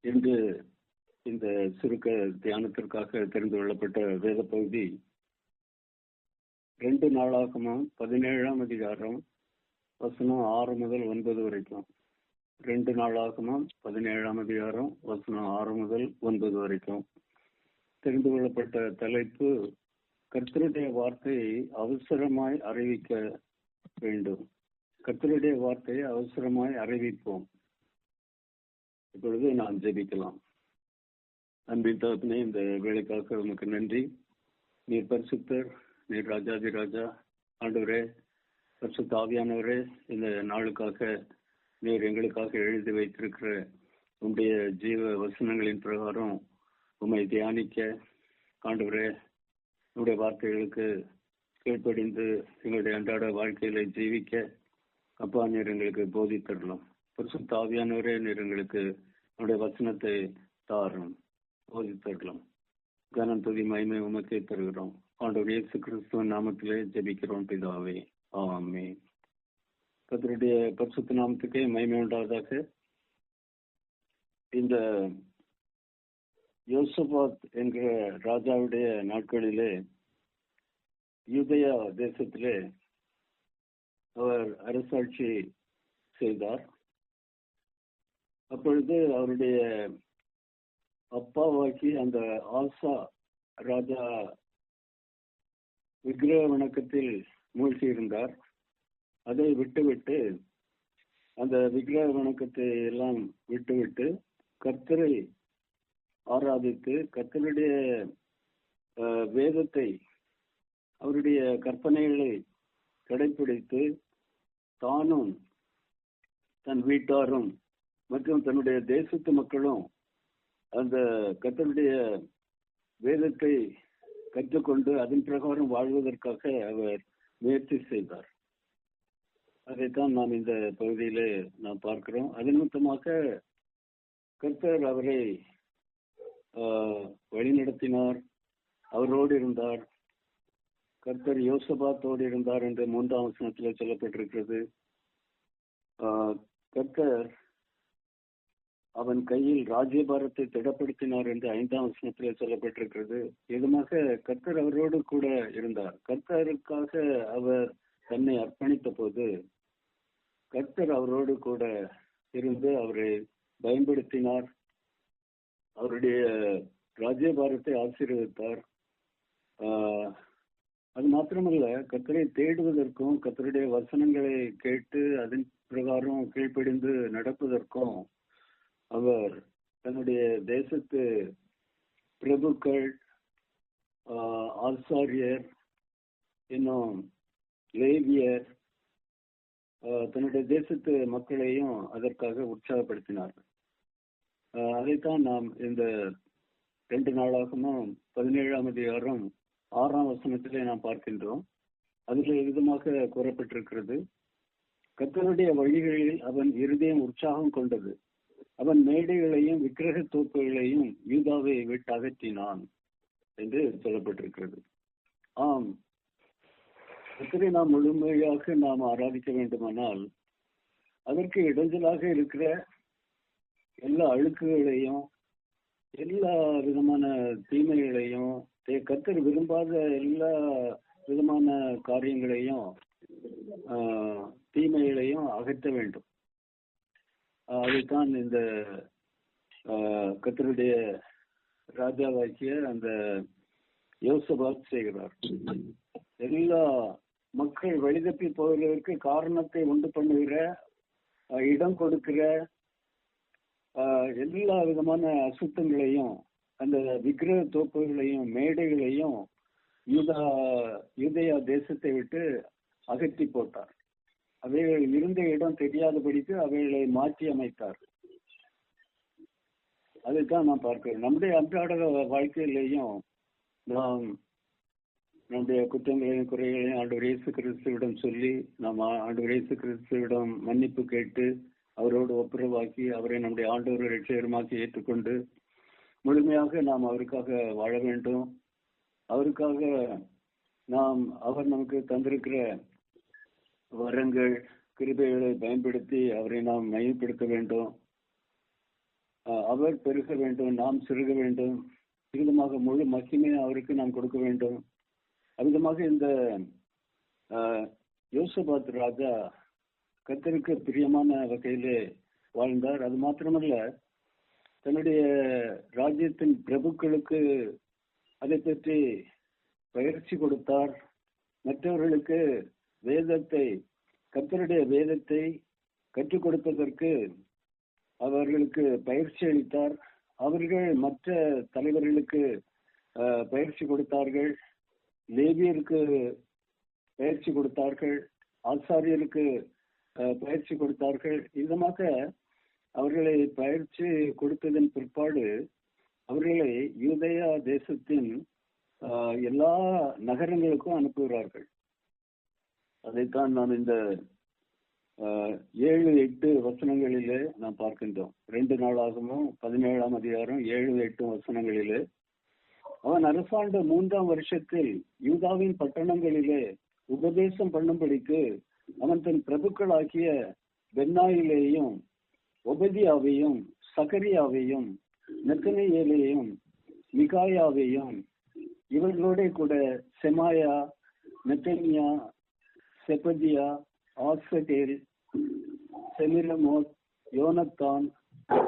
இன்று இந்த சுருக்க தியானத்திற்காக தெரிந்து கொள்ளப்பட்ட வேத பகுதி 2 நாளாகமம் 17ஆம் அதிகாரம் வசனம் 6 முதல் 9 வரைக்கும். 2 நாளாகமம் 17ஆம் அதிகாரம் வசனம் 6 முதல் 9 வரைக்கும். தெரிந்து கொள்ளப்பட்ட தலைப்பு: கர்த்தருடைய வார்த்தையை அவசரமாய் அறிவிக்க வேண்டும். கர்த்தருடைய வார்த்தையை அவசரமாய் அறிவிப்போம். இப்பொழுது நாம் ஜெபிக்கலாம். அன்பின் தகப்பனே, இந்த வேலைக்காக உமக்கு நன்றி. நீர் பரிசுத்தர், நீர் ராஜாதி ராஜா. ஆண்டவரே, பரிசுத்த ஆவியானவரே, இந்த நாளுக்காக நீர் எங்களுக்காக எழுதி வைத்திருக்கிற உம்முடைய ஜீவ வசனங்களின் பிரகாரம் உம்மை தியானிக்க, ஆண்டவரே, உம்முடைய வார்த்தைகளுக்கு கீழ்ப்படிந்து எங்களுடைய அன்றாட வாழ்க்கையில ஜீவிக்க அப்பா நீர் எங்களுக்கு போதித்தரலாம். பரிசுத்த ஆவியானவரே, நீர் எங்களுக்கு உம்முடைய வசனத்தை தாரும், போதித்தரலாம். கனம் துதி மகிமை உமக்கே தருகிறோம். ஆண்டவர் இயேசு கிறிஸ்துவின் நாமத்திலே ஜெபிக்கிறோம் பிதாவே, ஆமென். கர்த்தருடைய பரிசுத்த நாமத்துக்கே மகிமை உண்டாவதாக. இந்த யோசபாத் என்கிற ராஜாவுடைய நாட்களிலே யூதேயா தேசத்திலே அவர் அரசாட்சி செய்தார். அப்பொழுது அவருடைய அப்பாவாக்கி அந்த ஆசா ராஜா விக்கிரக வணக்கத்தில் மூழ்கி இருந்தார். அதை விட்டுவிட்டு, அந்த விக்கிரக வணக்கத்தை எல்லாம் விட்டுவிட்டு கர்த்தரை ஆராதித்து கர்த்தருடைய வேதத்தை, அவருடைய கற்பனைகளை கடைபிடித்து தானும் தன் வீட்டாரும் மற்றும் தன்னுடைய தேசத்து மக்களும் அந்த கர்த்தருடைய வேதத்தை கற்றுக்கொண்டு அதன் பிரகாரம் வாழ்வதற்காக அவர் முயற்சி செய்தார். அதைத்தான் நாம் இந்த பகுதியிலே நாம் பார்க்கிறோம். அது நிமித்தமாக கர்த்தர் அவரை வழிநடத்தினார், அவரோடு இருந்தார். கர்த்தர் யோசபாத்தோடு இருந்தார் என்று 3ஆம் வசனத்தில் சொல்லப்பட்டிருக்கிறது. கர்த்தர் அவன் கையில் ராஜ்யபாரத்தை திடப்படுத்தினார் என்று 5ஆம் வசனத்தில் சொல்லப்பட்டிருக்கிறது. இதுமாக கர்த்தர் அவரோடு கூட இருந்தார். கர்த்தருக்காக அவர் தன்னை அர்ப்பணித்த போது கர்த்தர் அவரோடு கூட இருந்து அவரை பயன்படுத்தினார். அவருடைய ராஜ்யபாரத்தை ஆசீர்வதித்தார். அது மாத்திரமல்ல, கர்த்தரை தேடுவதற்கும் கர்த்தருடைய வசனங்களை கேட்டு அதன் பிரகாரம் கீழ்ப்படிந்து நடப்பதற்கும் அவர் தன்னுடைய தேசத்து பிரபுக்கள், ஆசாரியர், இன்னும் லேவியர், தன்னுடைய தேசத்து மக்களையும் அதற்காக உற்சாகப்படுத்தினார். அதைத்தான் நாம் இந்த 2 நாளாகவும் 17ஆம் அதிகாரம் 6ஆம் வசனத்திலே நாம் பார்க்கின்றோம். அதில் விதமாக கூறப்பட்டிருக்கிறது: கர்த்தருடைய வழிகளில் அவன் இருதயம் உற்சாகம் கொண்டது, அவன் மேடைகளையும் விக்கிரக தோப்புகளையும் யூதாவை விட்டு அகற்றினான் என்று சொல்லப்பட்டிருக்கிறது. ஆம், கர்த்தரை நாம் முழுமையாக நாம் ஆராதிக்க வேண்டுமானால் அதற்கு இடைஞ்சலாக இருக்கிற எல்லா அழுக்குகளையும், எல்லா விதமான தீமைகளையும், கர்த்தர் விரும்பாத எல்லா விதமான காரியங்களையும், தீமைகளையும் அகற்ற வேண்டும். அதைத்தான் இந்த கர்த்தருடைய ராஜாவாக்கிய அந்த யோசபாத் செய்கிறார். எல்லா மக்கள் வழிதப்பி போவதற்கு காரணத்தை உண்டு பண்ணுகிற, இடம் கொடுக்கிற எல்லா விதமான அசுத்தங்களையும், அந்த விக்கிரக தோப்புகளையும் மேடைகளையும் யூதேயா தேசத்தை விட்டு அகற்றி போட்டார். அவைகள் இருந்த இடம் தெரியாதபடிக்கு அவைகளை மாற்றி அமைத்தார். அதைத்தான் நாம் பார்க்கிறோம். நம்முடைய அன்றாட வாழ்க்கையிலேயும் நாம் நம்முடைய குற்றங்களையும் குறைகளையும் ஆண்டவர் இயேசு கிறிஸ்துவிடம் சொல்லி, நாம் ஆண்டவர் இயேசு கிறிஸ்துவிடம் மன்னிப்பு கேட்டு அவரோடு ஒப்புரவாக்கி அவரை நம்முடைய ஆண்டவர் இரட்சகருமாக்கி ஏற்றுக்கொண்டு முழுமையாக நாம் அவருக்காக வாழ வேண்டும். அவருக்காக நாம் அவர் நமக்கு தந்திருக்கிற வரங்கள், கிருபைகளை பயன்படுத்தி அவரை நாம் மையப்படுத்த வேண்டும். அவர் பெருக வேண்டும், நாம் சிறுக வேண்டும், விதமாக முழு மகிமையை அவருக்கு நாம் கொடுக்க வேண்டும். அவ்விதமாக இந்த யோசபாத் ராஜா கர்த்தருக்கு பிரியமான வகையிலே வாழ்ந்தார். அது மாத்திரமல்ல, தன்னுடைய ராஜ்யத்தின் பிரபுக்களுக்கு அதை பற்றி பயிற்சி கொடுத்தார். மற்றவர்களுக்கு வேதத்தை, கர்த்தருடைய வேதத்தை கற்றுக் கொடுப்பதற்கு அவர்களுக்கு பயிற்சி அளித்தார். அவர்கள் மற்ற தலைவர்களுக்கு பயிற்சி கொடுத்தார்கள். லேவியருக்கு பயிற்சி கொடுத்தார்கள். ஆசாரியருக்கு பயிற்சி கொடுத்தார்கள். விதமாக அவர்களை பயிற்சி கொடுத்ததன் பிற்பாடு அவர்களை யூதேயா தேசத்தின் எல்லா நகரங்களுக்கும் அனுப்புகிறார்கள். அதைத்தான் நாம் இந்த 7-8 வசனங்களிலே நாம் பார்க்கின்றோம். 2 நாளாகவும் 17ஆம் அதிகாரம் 7-8 வசனங்களிலே, அவன் அரசாண்ட 3ஆம் வருஷத்தில் யூதாவின் பட்டணங்களிலே உபதேசம் பண்ணும்படிக்கு அவன் தன் பிரபுக்களாகிய பென்னாயிலேயும் ஒபதியாவையும் சகரியாவையும் நெத்தனேயேலையும் மிகாயாவையும் இவர்களோட கூட செமாயா, நெத்தனியா, செபதியா, ஆசகேல், செமிரமோத், யோனத்தான்,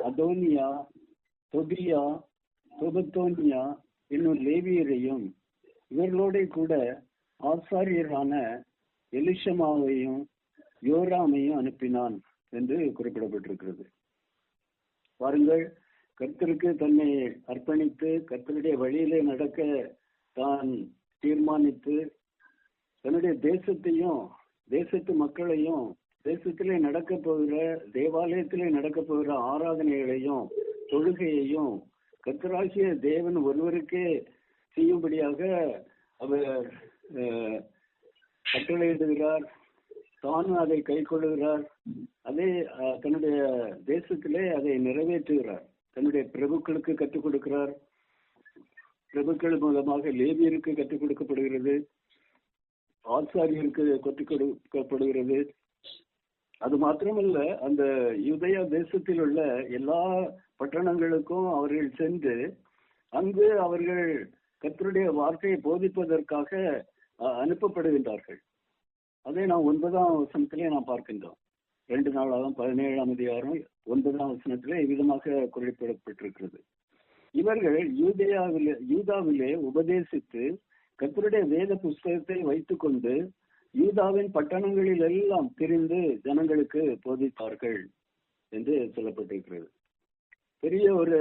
அதோனியா, தொபியா, தொபத்தோனியா என்னும் லேவியரையும் இவர்களோட கூட ஆசாரியரான எலிஷமாவையும் யோராமையும் அனுப்பினான் என்று குறிப்பிடப்பட்டிருக்கிறது. பாருங்கள், கர்த்தருக்கு தன்னை அர்ப்பணித்து கர்த்தருடைய வழியிலே நடக்க தான் தீர்மானித்து தன்னுடைய தேசத்தையும் தேசத்து மக்களையும் தேசத்திலே நடக்க போகிற தேவாலயத்திலே நடக்க போகிற ஆராதனைகளையும் தொழுகையையும் கர்த்தராகிய தேவன் ஒருவருக்கே செய்யும்படியாக அவர் கட்டளையிடுகிறார். தானும் அதை கை கொள்ளுகிறார். அதை தன்னுடைய தேசத்திலே அதை நிறைவேற்றுகிறார். தன்னுடைய பிரபுக்களுக்கு கற்றுக் கொடுக்கிறார். பிரபுக்கள் மூலமாக லேவியருக்கு கற்றுக் கொடுக்கப்படுகிறது, ஆசாரியருக்கு கற்றுக் கொடுக்கப்படுகிறது. அது மாத்திரமல்ல, அந்த யூதேயா தேசத்தில் உள்ள எல்லா பட்டணங்களுக்கும் அவர்கள் சென்று அங்கு அவர்கள் கர்த்தருடைய வார்த்தையை போதிப்பதற்காக அனுப்பப்படுகின்றார்கள். அதை நாம் 9ஆம் வசனத்திலே நாம் பார்க்கின்றோம். 2 நாளாகவும் 17ஆம் அதிகாரம் 9ஆம் வசனத்திலே இவ்விதமாக குறிப்பிடப்பட்டிருக்கிறது. இவர்கள் யூதாவிலே உபதேசித்து கர்த்தருடைய வேத புஸ்தகத்தை வைத்துக் கொண்டு யூதாவின் பட்டணங்களில் எல்லாம் திரிந்து ஜனங்களுக்கு போதித்தார்கள் என்று சொல்லப்பட்டிருக்கிறது. பெரிய ஒரு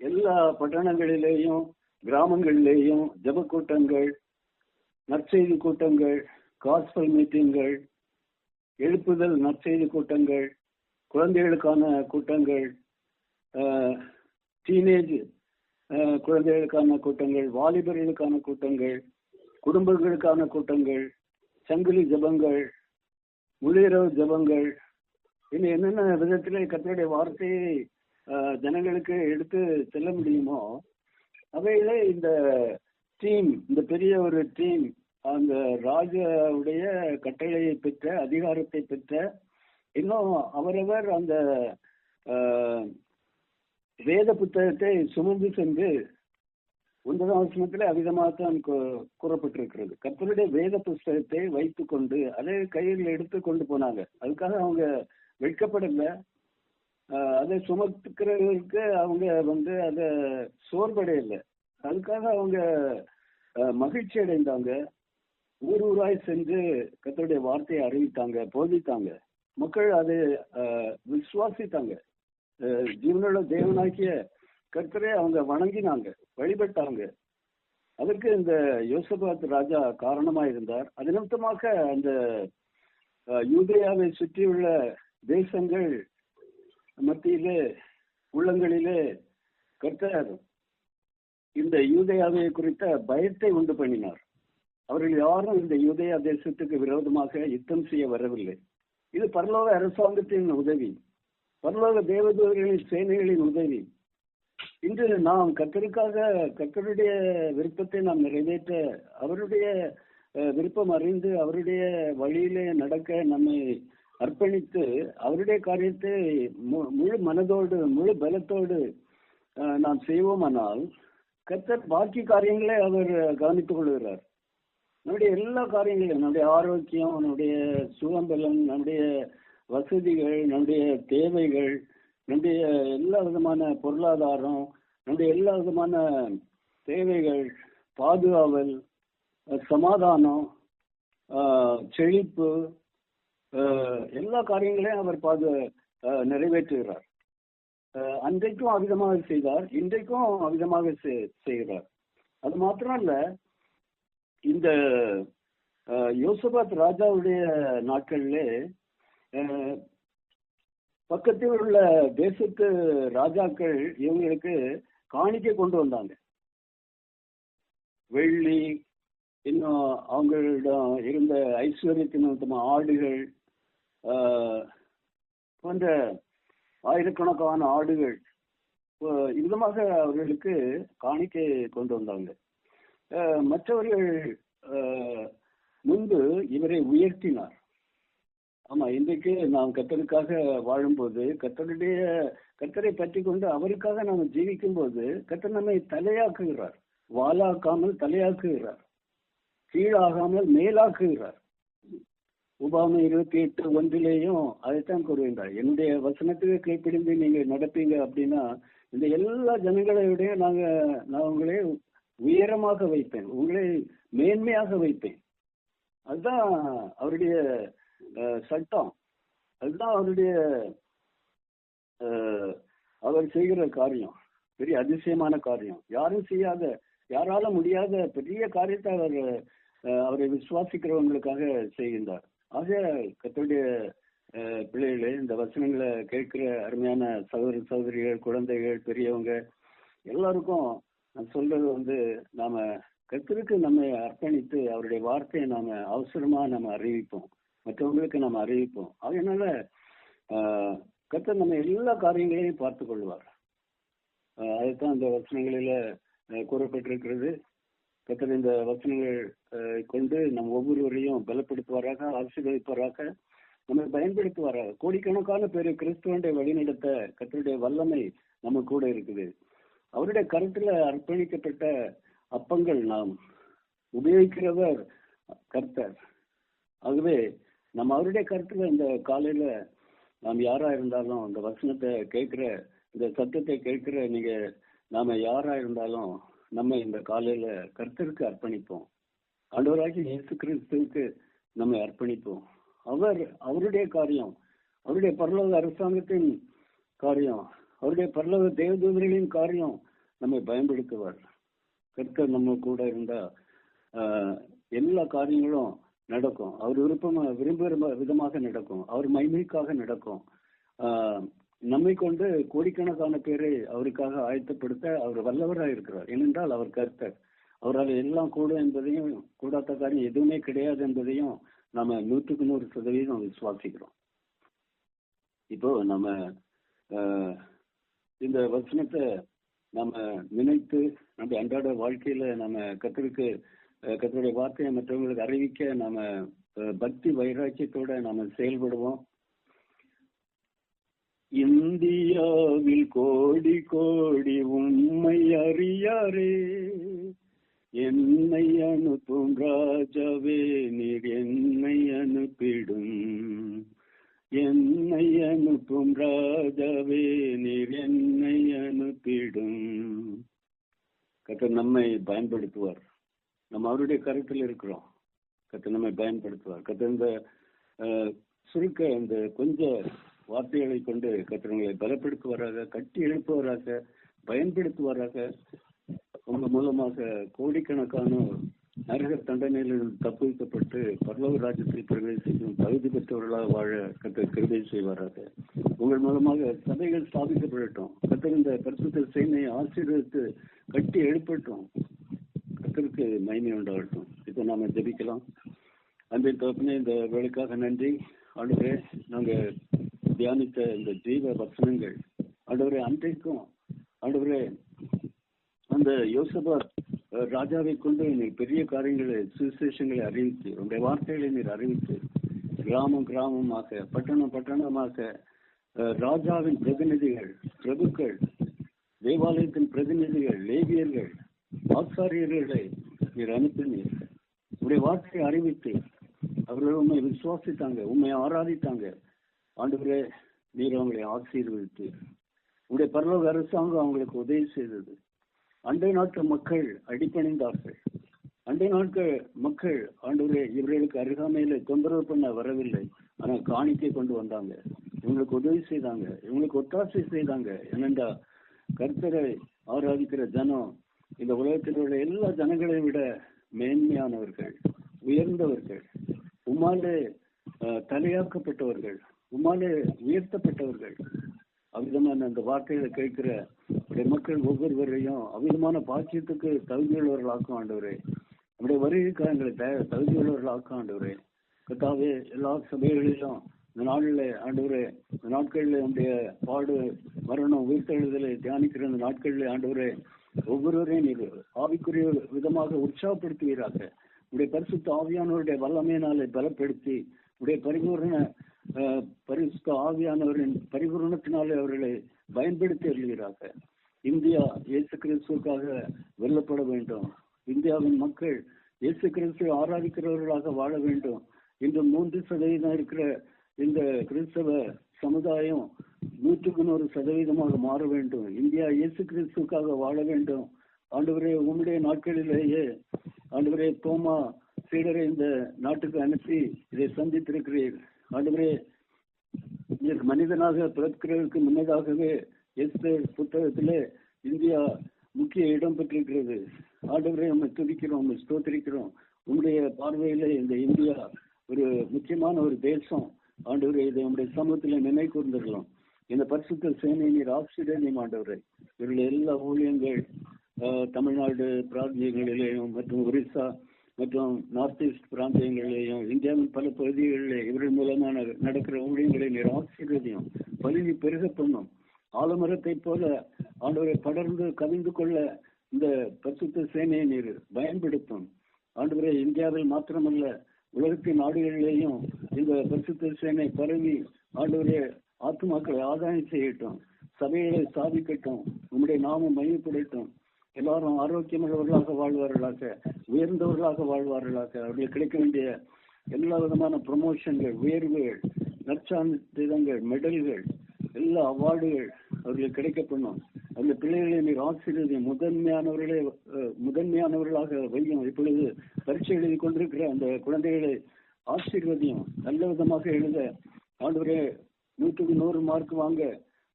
எல்லா பட்டணங்களிலேயும் கிராமங்களிலேயும் ஜெப கூட்டங்கள், நற்செய்தி கூட்டங்கள், காஸ்பல் மீட்டிங்கள், எழுப்புதல் நற்செய்தி கூட்டங்கள், குழந்தைகளுக்கான கூட்டங்கள், டீனேஜ் குழந்தைகளுக்கான கூட்டங்கள், வாலிபர்களுக்கான கூட்டங்கள், குடும்பங்களுக்கான கூட்டங்கள், சங்கிலி ஜபங்கள், முள்ளிரவு ஜபங்கள், இன்னும் என்னென்ன விதத்திலே கர்த்தருடைய வார்த்தையை ஜனங்களுக்கு எடுத்து செல்ல முடியுமோ அவைகளே இந்த டீம், இந்த பெரிய ஒரு டீம், அந்த ராஜாவுடைய கட்டளையை பெற்ற, அதிகாரத்தை பெற்ற, இன்னும் அவரவர் அந்த வேத புத்தகத்தை சுமந்து சென்று 9ஆம் வசனத்தில் அவ்விதமாகத்தான் கூறப்பட்டிருக்கிறது. கர்த்தருடைய வேத புஸ்தகத்தை வைத்து கொண்டு அதை கையில் எடுத்து கொண்டு போனாங்க. அதுக்காக அவங்க வெட்கப்படலை. அதை சுமத்துக்கிறவருக்கு அவங்க அதை சோர்வடையலை. அதுக்காக அவங்க மகிழ்ச்சி அடைந்தாங்க. ஊராய் சென்று கர்த்தருடைய வார்த்தையை அறிவித்தாங்க, போதித்தாங்க. மக்கள் அதை விசுவாசித்தாங்க. ஜீவனுள்ள தேவனாகிய கர்த்தரை அவங்க வணங்கினாங்க, வழிபட்டாங்க. அதற்கு இந்த யோசபாத் ராஜா காரணமாக இருந்தார். அது நிமித்தமாக அந்த யூதேயாவை சுற்றியுள்ள தேசங்கள் மத்தியிலே உள்ளங்களிலே கர்த்தர் இந்த யூதேயாவை குறித்த பயத்தை உண்டு பண்ணினார். அவர்கள் யாரும் இந்த யூதேயா தேசத்துக்கு விரோதமாக யுத்தம் செய்ய வரவில்லை. இது பரலோக அரசாங்கத்தின் உதவி, பரலோக தேவதூதர்களின் சேனைகளின் உதவி. இன்று நாம் கர்த்தருக்காக கர்த்தருடைய விருப்பத்தை நாம் நிறைவேற்ற, அவருடைய விருப்பம் அறிந்து அவருடைய வழியிலே நடக்க நம்மை அர்ப்பணித்து அவருடைய காரியத்தை முழு மனதோடு முழு பலத்தோடு நாம் செய்வோமானால் கர்த்தர் பாக்கி காரியங்களை அவர் கவனித்துக் கொள்கிறார். நம்முடைய எல்லா காரியங்களையும், நம்முடைய ஆரோக்கியம், நம்முடைய சுகம்பலம், நம்முடைய வசதிகள், நம்முடைய தேவைகள், நம்முடைய எல்லா விதமான பொருளாதாரம், நம்முடைய எல்லா விதமான தேவைகள், பாதுகாவல், சமாதானம், செழிப்பு, எல்லா காரியங்களையும் அவர் நிறைவேற்றுகிறார். அன்றைக்கும் அவிதமாக செய்தார், இன்றைக்கும் அவிதமாக செய்கிறார். அது மாத்திரம் இல்ல, இந்த யோசபாத் ராஜாவுடைய நாட்களிலே பக்கத்தில் உள்ள தேசத்து ராஜாக்கள் இவங்களுக்கு காணிக்கை கொண்டு வந்தாங்க. வெள்ளி, இன்னும் அவங்களிடம் இருந்த ஐஸ்வர்யத்தின் ஆடுகள் போன்ற ஆயிரக்கணக்கான ஆடுகள் விதமாக அவர்களுக்கு காணிக்கை கொண்டு வந்தாங்க. மற்றவர்கள் முன்பு இவரை உயர்த்தினார். ஆமா, இன்றைக்கு நாம் கர்த்தருக்காக வாழும்போது, கர்த்தரை பற்றி கொண்டு அவருக்காக நாம் ஜீவிக்கும் போது கர்த்தர் நம்மை தலையாக்குகிறார். வாளாக்காமல் தலையாக்குகிறார், கீழாகாமல் மேலாக்குகிறார். உபாமை 28:1 அதைத்தான் கூறுகின்றார். என்னுடைய வசனத்துக்கு கீழ்ப்பிடிந்து நீங்க நடப்பீங்க அப்படின்னா இந்த எல்லா ஜனங்களையுடைய நான் உங்களை உயரமாக வைப்பேன், உங்களை மேன்மையாக வைப்பேன். அதுதான் அவருடைய சட்டம், அதுதான் அவருடைய அவர் செய்கிற காரியம். பெரிய அதிசயமான காரியம், யாரும் செய்யாத, யாரால முடியாத பெரிய காரியத்தை அவரை விசுவாசிக்கிறவங்களுக்காக செய்கின்றார். ஆக கர்த்தருடைய பிள்ளைகளே, இந்த வசனங்களை கேட்கிற அருமையான சகோதர சகோதரிகள், குழந்தைகள், பெரியவங்க எல்லாருக்கும் நான் சொல்றது நாம கர்த்தருக்கு நம்மை அர்ப்பணித்து அவருடைய வார்த்தையை நாம அவசரமா நம்ம அறிவிப்போம், மற்றவங்களுக்கு நம்ம அறிவிப்போம். அதனால கர்த்தர் நம்ம எல்லா காரியங்களையும் பார்த்து கொள்வார். அதுதான் இந்த வசனங்களில கூறப்பட்டிருக்கிறது. கர்த்தர் இந்த வசனங்கள் கொண்டு நம் ஒவ்வொருவரையும் பலப்படுத்துவாராக, ஆசீர்வதிப்பாராக, நம்மை பயன்படுத்துவாராக. கோடிக்கணக்கான பேர் கிறிஸ்துவனுடைய வழிநடத்த கர்த்தருடைய வல்லமை நம்ம கூட இருக்குது. அவருடைய கருத்துல அர்ப்பணிக்கப்பட்ட அப்பங்கள் நாம் உபயோகிக்கிறவர் கர்த்தர். ஆகவே நம்ம அவருடைய கருத்துல இந்த காலையில நாம் யாரா இருந்தாலும் இந்த வசனத்தை கேட்கிற, இந்த சத்தத்தை கேட்கிற நாம யாரா இருந்தாலும் நம்ம இந்த காலையில கர்த்தருக்கு அர்ப்பணிப்போம். ஆண்டவராகிய இயேசு கிறிஸ்துவுக்கு நம்ம அர்ப்பணிப்போம். அவருடைய காரியம், அவருடைய பரலோக அரசாங்கத்தின் காரியம், அவருடைய பரலோக தேவதூதர்களின் காரியம் நம்மை பயன்படுத்துவார். கர்த்தர் நம்ம கூட இருந்தா எல்லா காரியங்களும் நடக்கும். அவர் விரும்புகிற விதமாக நடக்கும், அவர் மகிமைக்காக நடக்கும். நம்மை கொண்டு கோடிக்கணக்கான பேரை அவருக்காக ஆயத்தப்படுத்த அவர் வல்லவராக இருக்கிறார். ஏனென்றால் அவர் கர்த்தர். அவரால் எல்லாம் கூடும் என்பதையும், கூடாத காரியம் எதுவுமே கிடையாது என்பதையும் நாம 100% விசுவாசிக்கிறோம். இப்போ நம்ம இந்த வசனத்தை நம்ம நினைத்து நம்ம அன்றாட வாழ்க்கையில நம்ம கர்த்தருடைய வார்த்தையை மற்றவங்களுக்கு அறிவிக்க நாம பக்தி வைராக்கியத்தோட நாம செயல்படுவோம். இந்தியாவில் கோடி கோடி உம்மை அறியாரே, என்னை அனுப்பும் ராஜாவே நீர் என்னை அனுப்பிடும், என்னை அனுப்பும் ராஜாவே நீர் என்னை அனுப்பிடும். கர்த்தர் நம்மை பயன்படுத்துவார். நம்ம அவருடைய கருத்தில் இருக்கிறோம். கர்த்தர் நம்மை பயன்படுத்துவார். கர்த்தர் இந்த இந்த கொஞ்ச வார்த்தைகளை கொண்டு கர்த்தர்களை பலப்படுத்துவாராக, கட்டி எழுப்புவாராக, பயன்படுத்துவாராக. உங்க மூலமாக கோடிக்கணக்கான நரக தண்டனையில் தப்புவிக்கப்பட்டு பரலோக ராஜ்யத்தில் பிரவேசிக்கும் தகுதி பெற்றவர்களாக வாழ கர்த்தர் கிருபை செய்வாராக. உங்கள் மூலமாக சபைகள் ஸ்தாபிக்கப்படட்டும். கர்த்தர் இந்த பரிசுத்த சேனையை ஆசீர்வதித்து கட்டி எழுப்பட்டும். கர்த்தருக்கு மகிமை உண்டாகட்டும். இப்போ நாம ஜெபிக்கலாம். அன்பின் தகப்பனே, இந்த வேலைக்காக நன்றி. ஆண்டவரே, நாங்க தியானித்த இந்த ஜீவ வசனங்கள் ஆண்டவரே, அன்றைக்கும் ஆண்டவரே அந்த யோசபாத் ராஜாவை கொண்டு நீர் பெரிய காரியங்களை, சுவிசேஷங்களை அறிவித்து, உங்களுடைய வார்த்தைகளை நீர் அறிவித்து கிராமம் கிராமமாக, பட்டணம் பட்டணமாக ராஜாவின் பிரதிநிதிகள், பிரபுக்கள், தேவாலயத்தின் பிரதிநிதிகள், லேவியர்கள், ஆசாரியர்களை நீர் அனுப்பினீர். உடைய வார்த்தையை அறிவித்து அவர்கள் உண்மை விசுவாசித்தாங்க, உண்மை ஆராதித்தாங்க. ஆண்டவரே, நீர் அவங்களை ஆசீர்வதித்து உடைய பரலோக அரசாங்கம் அவங்களுக்கு உதவி செய்தது. அண்டை நாட்டு மக்கள் அடிபணிந்தார்கள். அண்டை நாட்டு மக்கள் ஆண்டவரே இவர்களுக்கு அருகாமையில தொந்தரவு பண்ண வரவில்லை, ஆனால் காணிக்கை கொண்டு வந்தாங்க, இவங்களுக்கு உதவி செய்தாங்க, இவங்களுக்கு ஒத்தாசை செய்தாங்க. என்னென்றா கர்த்தரை ஆராதிக்கிற ஜனம் இந்த உலகத்தில் உள்ள எல்லா ஜனங்களை விட மேன்மையானவர்கள், உயர்ந்தவர்கள், உம்மாலே தலையாக்கப்பட்டவர்கள், உம்மாலே உயர்த்தப்பட்டவர்கள். அவ்விதமான அந்த வார்த்தைகளை கேட்கிற மக்கள் ஒவ்வொருவரையும் அவ்விதமான பாக்கியத்துக்கு தகுதியுள்ளவர்களாக்கும் ஆண்டவரே. நம்முடைய வருகைக்காக எங்களை தகுதியுள்ளவர்களாக்கும் ஆண்டவரே. கர்த்தாவே, எல்லா சபைகளிலும் இந்த நாளில் ஆண்டவரே, இந்த நாட்களில் நம்முடைய பாடு மரணம் உயிர்த்தெழுதலை தியானிக்கிற இந்த நாட்களில் ஆண்டவரே, ஒவ்வொருவரையும் நீர் ஆவிக்குரிய விதமாக உற்சாகப்படுத்துவீராக. உடைய பரிசுத்த ஆவியானவருடைய வல்லமையினாலே பலப்படுத்தி உடைய பரிசுத்த ஆவியானவரின் பரிபூரணத்தினாலே அவர்களை பயன்படுத்தி வருகிறாங்க. இந்தியா இயேசு கிறிஸ்துவுக்காக வெல்லப்பட வேண்டும். இந்தியாவின் மக்கள் இயேசு கிறிஸ்துவை ஆராதிக்கிறவர்களாக வாழ வேண்டும். இன்று 3% இருக்கிற இந்த கிறிஸ்தவ சமுதாயம் 100% மாற வேண்டும். இந்தியா இயேசு கிறிஸ்துவுக்காக வாழ வேண்டும். ஆண்டவரே, உம்முடைய நாட்களிலேயே ஆண்டவரே தோமா சீடரை இந்த நாட்டுக்கு அனுப்பி இதை சந்தித்திருக்கிறீர். ஆண்டவரே, மனிதனாக பிறக்கிறதுக்கு முன்னதாகவே எஸ்தர் புத்தகத்திலே இந்தியா முக்கிய இடம் பெற்றிருக்கிறது. ஆண்டவரே, உம்மை துதிக்கிறோம், உம்மை ஸ்தோத்திரிக்கிறோம். உங்களுடைய பார்வையிலே இந்த இந்தியா ஒரு முக்கியமான ஒரு தேசம். ஆண்டவரே, இதை உங்களுடைய சமூகத்திலே நினை கூர்ந்துடலாம். இந்த பரிசுத்த சேனை நீர் ஆசிரியர் ஆண்டவரே, இவருடைய எல்லா ஊழியங்கள் தமிழ்நாடு பிராந்தியங்களிலேயும் மற்றும் ஒரிசா மற்றும் நார்த் ஈஸ்ட் பிராந்தியங்களிலேயும் இந்தியாவின் பல பகுதிகளிலே இவர்கள் மூலமாக நடக்கிற ஊழியங்களை நீர் ஆசீர்வதியும், பதவி பெருக பண்ணும். ஆலமரத்தை போல ஆண்டவரை படர்ந்து கவிழ்ந்து கொள்ள இந்த பரிசுத்த சேனையை நீர் பயன்படுத்தும். ஆண்டவரை, இந்தியாவில் மாத்திரமல்ல உலகத்தின் நாடுகளிலேயும் இந்த பரிசுத்த சேனை பரவி ஆண்டவரே ஆத்துமாக்களை ஆதாயம் செய்யட்டும், சபைகளை ஸ்தாபிக்கட்டும், உங்களுடைய நாமம் மையப்படட்டும். எல்லாரும் ஆரோக்கியமுள்ளவர்களாக வாழ்வார்களாக, உயர்ந்தவர்களாக வாழ்வார்களாக. அவர்களுக்கு கிடைக்க வேண்டிய எல்லா விதமான ப்ரமோஷன்கள், உயர்வுகள், நற்சான்றிதழ்கள், மெடல்கள், எல்லா அவார்டுகள் அவர்களுக்கு கிடைக்கப்படணும். அந்த பிள்ளைகளை நீர் ஆசீர்வதியும், முதன்மையானவர்களாக வையும். இப்பொழுது பரீட்சை எழுதி கொண்டிருக்கிற அந்த குழந்தைகளை ஆசீர்வதியும், நல்ல விதமாக எழுத ஆண்டவரே 100க்கு 100 மார்க் வாங்க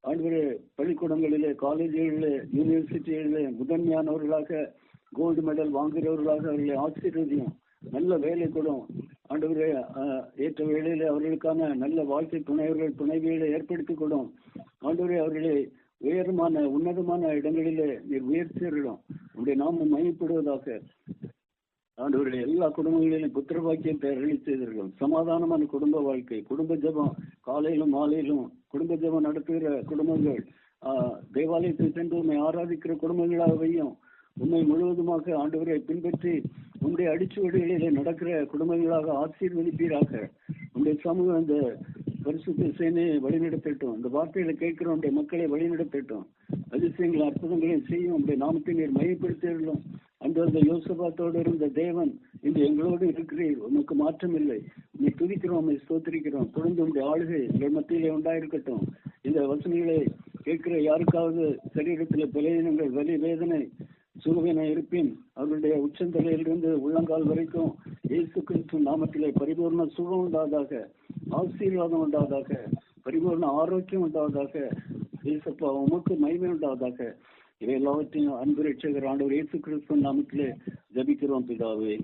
ஆண்டவரே, பள்ளிக்கூடங்களிலே, காலேஜுகளிலே, யூனிவர்சிட்டிகளிலே முதன்மையானவர்களாக கோல்டு மெடல் வாங்குகிறவர்களாக அவர்களை ஆசீர்வதியும். நல்ல வேலை கொடும் ஆண்டவரே, ஏற்ற வேளையிலே அவர்களுக்கான நல்ல வாழ்க்கை துணைவிகளை ஏற்படுத்தி கொடும் ஆண்டவரே. அவர்களை உன்னதமான இடங்களிலே நீர் உயர்த்திடும். உங்களுடைய நாமம் மையப்படுவதாக. ஆண்டவரே, எல்லா குடும்பங்களிலும் புத்திரபாக்கியத்தை அருளி செய்தீர்கள். சமாதானமான குடும்ப வாழ்க்கை, குடும்ப ஜெபம் காலையிலும் மாலையிலும் குடும்ப ஜெபம் நடத்துகிற குடும்பங்கள், தேவாலயத்தை சென்று உண்மை ஆராதிக்கிற குடும்பங்களாகவும் உண்மை முழுவதுமாக ஆண்டவரை பின்பற்றி உங்களுடைய அடிச்சுவடிகளிலே நடக்கிற குடும்பங்களாக ஆசீர்வதிப்பீராக. உங்களுடைய சமூகம் அந்த பரிசுத்த சேனையை வழிநடத்தட்டும். இந்த வார்த்தைகளை கேட்கிற உங்களுடைய மக்களை வழிநடத்தட்டும். அதிசயங்கள் அற்புதங்களையும் செய்யும். உங்களுடைய நாமத்தை நீர் மையப்படுத்திடலாம். அந்த யோசபாத்தோடு இருந்த தேவன் இன்று எங்களோடு இருக்கிறீர். உனக்கு மாற்றம் இல்லை. நீ துதிக்கிறோம், ஸ்தோத்திரிக்கிறோம். தொடர்ந்து உங்களுடைய ஆளுகை எங்கள் மத்தியிலே உண்டாயிருக்கட்டும். இந்த வசனங்களை கேட்கிற யாருக்காவது சரீரத்தில் பலவீனங்கள், வலி, வேதனை, சுகவீன இருப்பின் அவர்களுடைய உச்சந்தலையிலிருந்து உள்ளங்கால் வரைக்கும் இயேசு கிறிஸ்து நாமத்திலே பரிபூர்ண சுகம் உண்டாவதாக, ஆசீர்வாதம் உண்டாவதாக, பரிபூர்ண ஆரோக்கியம் உண்டாவதாக. இயேசப்பா, உமக்கு மகிமை உண்டாவதாக. இவை எல்லாவற்றையும் அன்பு ரட்சகர் ஆண்டவர் இயேசு கிறிஸ்து நாமத்திலே ஜெபிக்கிறோம் பிதாவே.